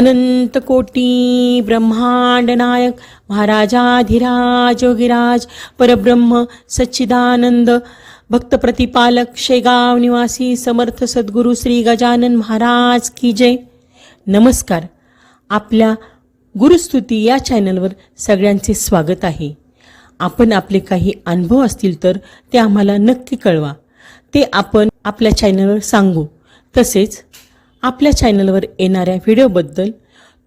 अनंत कोटी ब्रह्मांड नायक महाराजाधिराज योगीराज परब्रह्म सच्चिदानंद भक्त प्रतिपालक शेगाव निवासी समर्थ सद्गुरू श्री गजानन महाराज की जय. नमस्कार. आपल्या गुरुस्तुती या चॅनलवर सगळ्यांचे स्वागत आहे. आपण आपले काही अनुभव असतील तर ते आम्हाला नक्की कळवा. ते आपण आपल्या चॅनलवर सांगू. तसेच आपल्या चॅनलवर येणाऱ्या व्हिडिओबद्दल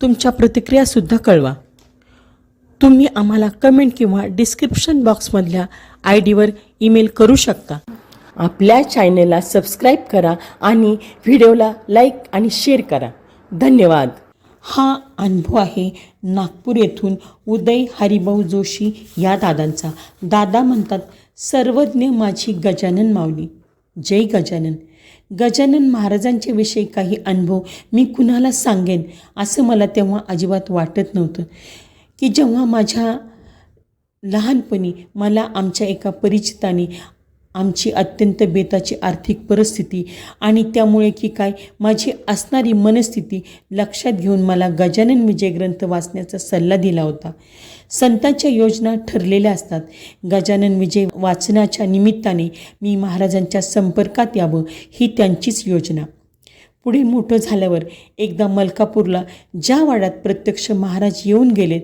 तुमच्या प्रतिक्रियासुद्धा कळवा. तुम्ही आम्हाला कमेंट किंवा डिस्क्रिप्शन बॉक्समधल्या ID वर ईमेल करू शकता. आपल्या चॅनलला सबस्क्राईब करा आणि व्हिडिओला लाईक आणि शेअर करा. धन्यवाद. हा अनुभव आहे नागपूर येथून उदय हरिभाऊ जोशी या दादांचा. दादा म्हणतात, सर्वज्ञ माझी गजानन माऊली. जय गजानन. गजानन महाराजांच्या विषयी काही अनुभव मी कुणाला सांगेन असं मला तेव्हा अजिबात वाटत नव्हतं. की जेव्हा माझ्या लहानपणी मला आमच्या एका परिचिताने आमची अत्यंत बेताची आर्थिक परिस्थिती आणि त्यामुळे की काय माझी असणारी मनस्थिती लक्षात घेऊन मला गजानन विजय ग्रंथ वाचण्याचा सल्ला दिला होता. संतांच्या योजना ठरलेल्या असतात. गजानन विजय वाचनाच्या निमित्ताने मी महाराजांच्या संपर्कात यावं ही त्यांचीच योजना. पुढे मोठं झाल्यावर एकदा मलकापूरला ज्या वाड्यात प्रत्यक्ष महाराज येऊन गेलेत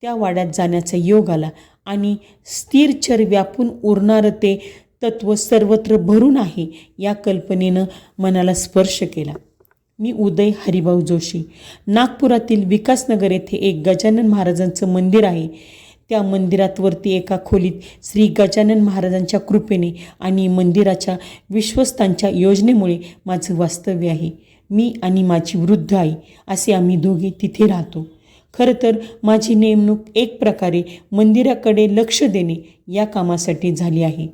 त्या वाड्यात जाण्याचा योग आला आणि स्थिरचर व्यापून उरणारं ते तत्व सर्वत्र भरून आहे या कल्पनेनं मनाला स्पर्श केला. मी उदय हरिभाऊ जोशी. नागपुरातील विकासनगर येथे एक गजानन महाराजांचं मंदिर आहे. त्या मंदिरात वरती एका खोलीत श्री गजानन महाराजांच्या कृपेने आणि मंदिराच्या विश्वस्तांच्या योजनेमुळे माझं वास्तव्य आहे. मी आणि माझी वृद्ध आई असे आम्ही दोघे तिथे राहतो. खरं तर माझी नेमणूक एक प्रकारे मंदिराकडे लक्ष देणे या कामासाठी झाली आहे.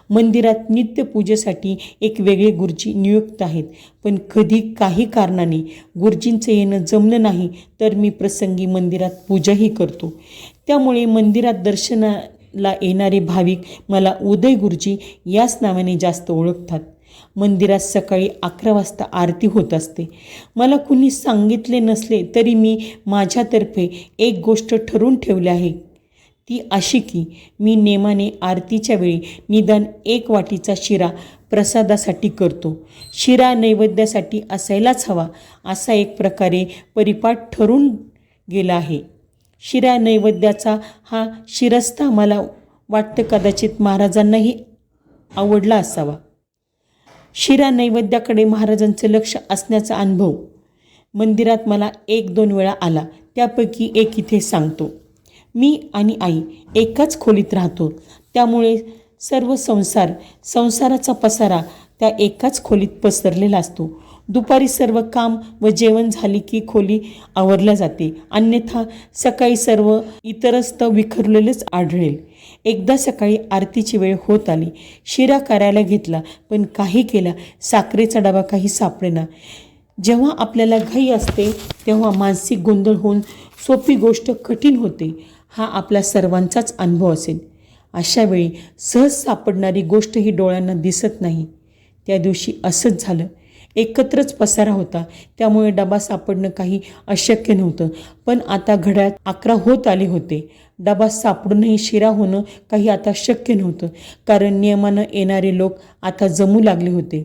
मंदिरात नित्यपूजेसाठी एक वेगळे गुरुजी नियुक्त आहेत. पण कधी काही कारणाने गुरुजींचं येणं जमलं नाही तर मी प्रसंगी मंदिरात पूजाही करतो. त्यामुळे मंदिरात दर्शनाला येणारे भाविक मला उदय गुरुजी याच नावाने जास्त ओळखतात. मंदिरात सकाळी 11 वाजता आरती होत असते. मला कुणी सांगितले नसले तरी मी माझ्यातर्फे एक गोष्ट ठरवून ठेवली आहे. ती अशी की मी नेमाने आरतीच्या वेळी निदान 1 वाटीचा शिरा प्रसादासाठी करतो. शिरा नैवेद्यासाठी असायलाच हवा असा एक प्रकारे परिपाठ ठरून गेला आहे. शिरा नैवेद्याचा हा शिरस्ता मला वाटतं कदाचित महाराजांनाही आवडला असावा. शिरा नैवेद्याकडे महाराजांचं लक्ष असण्याचा अनुभव मंदिरात मला 1-2 वेळा आला. त्यापैकी एक इथे सांगतो. मी आणि आई एकाच खोलीत राहतो. त्यामुळे सर्व संसाराचा पसारा त्या एकाच खोलीत पसरलेला असतो. दुपारी सर्व काम व जेवण झाली की खोली आवरल्या जाते. अन्यथा सकाळी सर्व इतरस्त विखरलेलेच आढळेल. एकदा सकाळी आरतीची वेळ होत आली. शिरा करायला घेतला पण काही केला साखरेचा डबा काही सापडेना. जेव्हा आपल्याला घाई असते तेव्हा मानसिक गोंधळ होऊन सोपी गोष्ट कठीण होते. हा आपला सर्वांचाच अनुभव असेल. अशा वेळी सहज सापडणारी गोष्ट ही डोळ्यांना दिसत नाही. त्या दिवशी असंच झालं. एकत्रच पसारा होता त्यामुळे डबा सापडणं काही अशक्य नव्हतं. पण आता घड्याळात 11 होत आले होते. डबा सापडूनही शिरा होणं काही आता शक्य नव्हतं. कारण नियमानं येणारे लोक आता जमू लागले होते.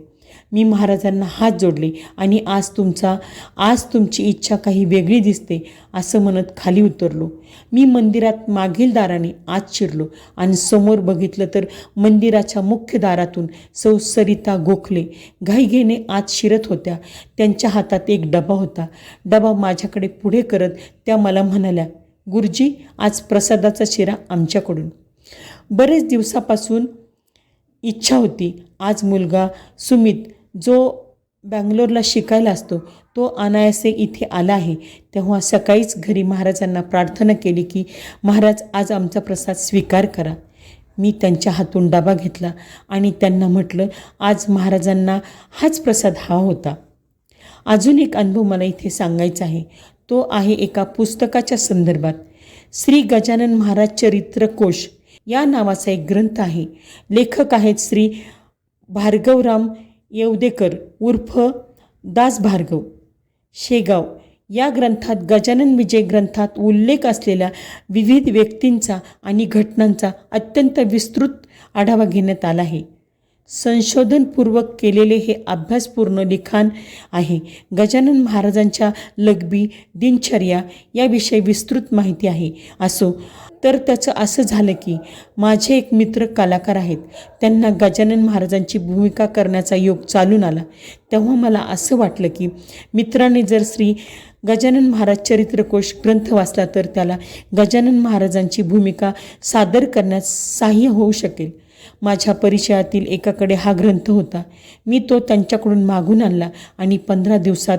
मी महाराजांना हात जोडले आणि आज तुमची इच्छा काही वेगळी दिसते असं म्हणत खाली उतरलो. मी मंदिरात मागील दाराने आत शिरलो आणि समोर बघितलं तर मंदिराच्या मुख्य दारातून सौ सरिता गोखले घाईघाईने आत शिरत होत्या. त्यांच्या हातात एक डबा होता. डबा माझ्याकडे पुढे करत त्या मला म्हणाल्या, गुरुजी आज प्रसादाचा शिरा आमच्याकडून. बरेच दिवसापासून इच्छा होती. आज मुलगा सुमित जो बँगलोरला शिकायला असतो तो अनायासे इथे आला आहे. तेव्हा सकाळीच घरी महाराजांना प्रार्थना केली की महाराज आज आमचा प्रसाद स्वीकार करा. मी त्यांच्या हातून डबा घेतला आणि त्यांना म्हटलं आज महाराजांना हाच प्रसाद हवा होता. अजून एक अनुभव मला इथे सांगायचा आहे. तो आहे एका पुस्तकाच्या संदर्भात. श्री गजानन महाराज चरित्रकोश या नावाचा एक ग्रंथ आहे. लेखक आहेत श्री भार्गवराम येवदेकर उर्फ दास भार्गव शेगाव या ग्रंथात गजानन विजय ग्रंथात उल्लेख असलेल्या विविध व्यक्तींचा आणि घटनांचा अत्यंत विस्तृत आढावा घेण्यात आला आहे. संशोधनपूर्वक केलेले हे अभ्यासपूर्ण लिखाण आहे. गजानन महाराजांच्या लघवी दिनचर्या याविषयी विस्तृत माहिती आहे. असो तर त्याचं असं झालं की माझे एक मित्र कलाकार आहेत. त्यांना गजानन महाराजांची भूमिका करण्याचा योग चालून आला. तेव्हा मला असं वाटलं की मित्राने जर श्री गजानन महाराज चरित्रकोश ग्रंथ वाचला तर त्याला गजानन महाराजांची भूमिका सादर करण्यास सहाय्य होऊ शकेल. माझ्या परिचयातील एकाकडे हा ग्रंथ होता. मी तो त्यांच्याकडून मागून आणला आणि 15 दिवसात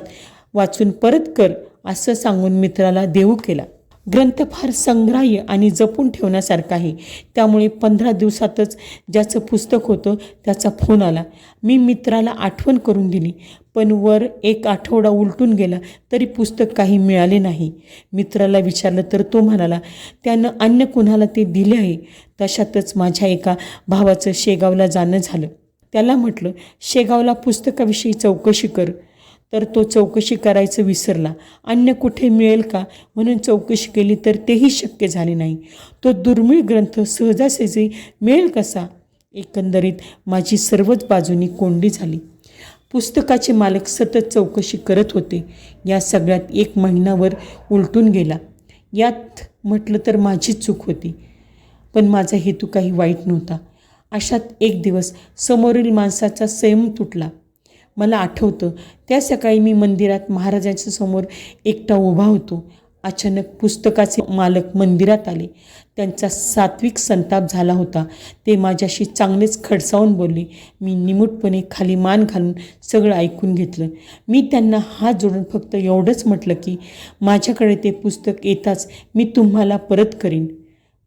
वाचून परत कर असं सांगून मित्राला देऊ केला. ग्रंथ फार संग्राह्य आणि जपून ठेवण्यासारखा आहे. त्यामुळे 15 दिवसातच ज्याचं पुस्तक होतं त्याचा फोन आला. मी मित्राला आठवण करून दिली, पण वर एक आठवडा उलटून गेला तरी पुस्तक काही मिळाले नाही. मित्राला विचारलं तर तो म्हणाला त्यानं अन्य कुणाला ते दिले आहे. तशातच माझ्या एका भावाचं शेगावला जाणं झालं. त्याला म्हटलं शेगावला पुस्तकाविषयी चौकशी कर, तर तो चौकशी करायचं विसरला. अन्य कुठे मिळेल का म्हणून चौकशी केली तर तेही शक्य झाले नाही. तो दुर्मिळ ग्रंथ सहजासहजी मिळेल कसा? एकंदरीत माझी सर्वच बाजूनी कोंडी झाली. पुस्तकाचे मालक सतत चौकशी करत होते. या सगळ्यात 1 महिनावर उलटून गेला. यात म्हटलं तर माझीच चूक होती, पण माझा हेतू काही वाईट नव्हता. अशात एक दिवस समोरील माणसाचा संयम तुटला. मला आठवतं त्या सकाळी मी मंदिरात महाराजांच्या समोर एकटा उभा होतो. अचानक पुस्तकाचे मालक मंदिरात आले. त्यांचा सात्विक संताप झाला होता. ते माझ्याशी चांगलेच खडसावून बोलले. मी निमूटपणे खाली मान घालून सगळं ऐकून घेतलं. मी त्यांना हात जोडून फक्त एवढंच म्हटलं की माझ्याकडे ते पुस्तक येताच मी तुम्हाला परत करीन.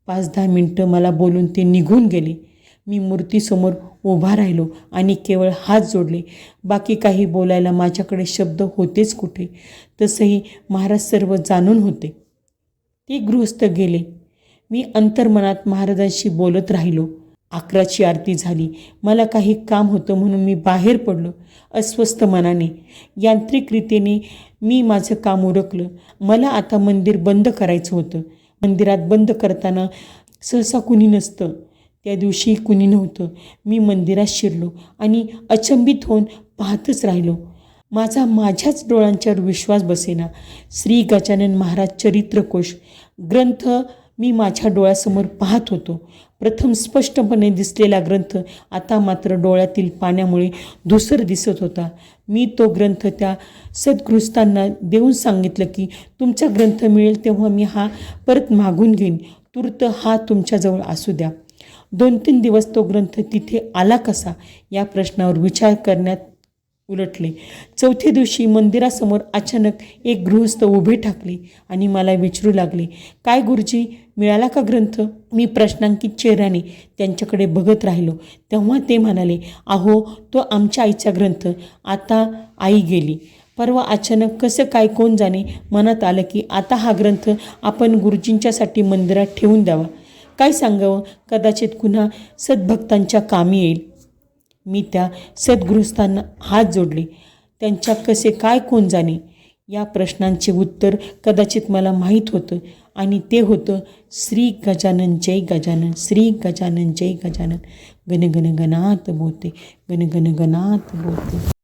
5-10 मिनटं मला बोलून ते निघून गेले. मी मूर्तीसमोर उभा राहिलो आणि केवळ हात जोडले. बाकी काही बोलायला माझ्याकडे शब्द होतेच कुठे. तसंही महाराज सर्व जाणून होते. ते गृहस्थ गेले. मी अंतर्मनात महाराजांशी बोलत राहिलो. 11ची आरती झाली. मला काही काम होतं म्हणून मी बाहेर पडलो. अस्वस्थ मनाने यांत्रिकरीतीने मी माझं काम उरकलं. मला आता मंदिर बंद करायचं होतं. मंदिरात बंद करताना सहसा कुणी नसतं. त्या दिवशी कुणी नव्हतं. मी मंदिरात शिरलो आणि अचंबित होऊन पाहतच राहिलो. माझ्याच डोळ्यांच्यावर विश्वास बसेना. श्री गजानन महाराज चरित्रकोश ग्रंथ मी माझ्या डोळ्यासमोर पाहत होतो. प्रथम स्पष्टपणे दिसलेला ग्रंथ आता मात्र डोळ्यातील पाण्यामुळे धुसर दिसत होता. मी तो ग्रंथ त्या सद्गृहस्थांना देऊन सांगितलं की तुमचा ग्रंथ मिळेल तेव्हा मी हा परत मागून घेईन. तूर्त हा तुमच्याजवळ असू द्या. 2-3 दिवस तो ग्रंथ तिथे आला कसा या प्रश्नावर विचार करण्यात उलटले. 4थ्या दिवशी मंदिरासमोर अचानक एक गृहस्थ उभे ठाकले आणि मला विचारू लागले, काय गुरुजी, मिळाला का ग्रंथ? मी प्रश्नांकित चेहऱ्याने त्यांच्याकडे बघत राहिलो. तेव्हा ते म्हणाले, अहो तो आमच्या आईचा ग्रंथ. आता आई गेली. परवा अचानक कसं काय कोण जाणे मनात आलं की आता हा ग्रंथ आपण गुरुजींच्यासाठी मंदिरात ठेवून द्यावा. काय सांगावं, कदाचित पुन्हा सद्भक्तांच्या कामी येईल. मी त्या सद्गृहस्थांना हात जोडले. त्यांच्या कसे काय कोण जाणे या प्रश्नांचे उत्तर कदाचित मला माहीत होतं आणि ते होतं श्री गजानन जय गजानन, श्री गजानन जय गजानन, गण गण गणात बोते, गण गण गणात बोते.